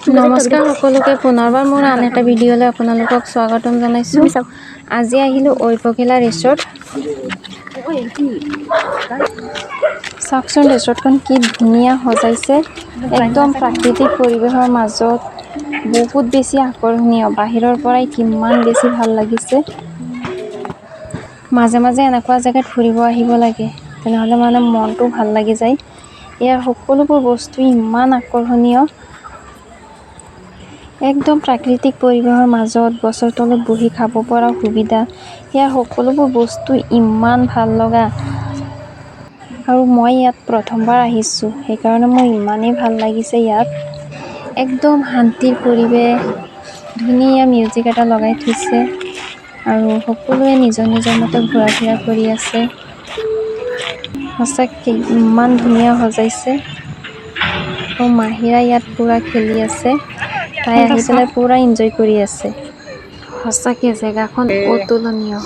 নমস্কাৰ সকলোকে পুনৰবাৰ মোৰ আন এটা ভিডিঅ'লৈ আপোনালোকক স্বাগতম জনাইছোঁ। আজি আহিলোঁ অই পখিলা ৰিসৰ্ট। চাওকচোন ৰিসৰ্টখন কি ধুনীয়া সজাইছে, একদম প্ৰাকৃতিক পৰিৱেশৰ মাজত, বহুত বেছি আকৰ্ষণীয়। বাহিৰৰ পৰাই কিমান বেছি ভাল লাগিছে। মাজে মাজে এনেকুৱা জেগাত ফুৰিব আহিব লাগে, তেনেহ'লে মানে মনটো ভাল লাগি যায়। ইয়াৰ সকলোবোৰ বস্তু ইমান আকৰ্ষণীয়, একদম প্ৰাকৃতিক পৰিৱেশৰ মাজত গছৰ তলত বহি খাব পৰা সুবিধা। ইয়াৰ সকলোবোৰ বস্তু ইমান ভাল লগা, আৰু মই ইয়াত প্ৰথমবাৰ আহিছোঁ, সেইকাৰণে মোৰ ইমানেই ভাল লাগিছে। ইয়াত একদম শান্তিৰ পৰিৱেশ, ধুনীয়া মিউজিক এটা লগাই থৈছে, আৰু সকলোৱে নিজৰ নিজৰ মতে ঘূৰা ফুৰা কৰি আছে। সঁচাকৈ ইমান ধুনীয়া সজাইছে। আৰু মাহিৰা ইয়াত পুৰা খেলি আছে, তাই আহি পেলাই পুৰা এনজয় কৰি আছে। সঁচাকৈ জেগাখন অতুলনীয়,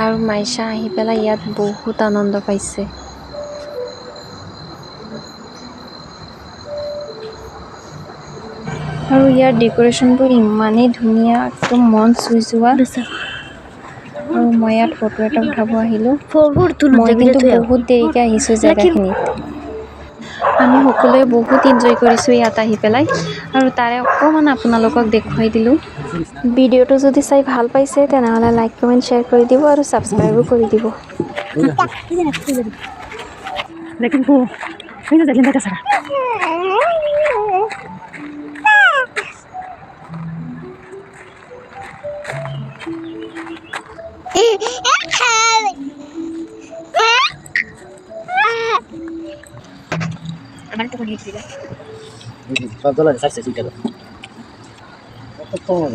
আৰু মাইছা আহি পেলাই ইয়াত বহুত আনন্দ পাইছে। আৰু ইয়াৰ ডেক'ৰেশ্যনবোৰ ইমানেই ধুনীয়া, একদম মন চুই যোৱা। আৰু মই ইয়াত ফটো এটা উঠাব আহিলোঁ। মই কিন্তু বহুত দেৰিকৈ আহিছোঁ জেগাখিনিত। আমি সকলোৱে বহুত এনজয় কৰিছোঁ ইয়াত আহি পেলাই, আৰু তাৰে অকণমান আপোনালোকক দেখুৱাই দিলোঁ। ভিডিঅ'টো যদি চাই ভাল পাইছে তেনেহ'লে লাইক কমেণ্ট শ্বেয়াৰ কৰি দিব, আৰু ছাবস্ক্ৰাইবো কৰি দিব। Kalau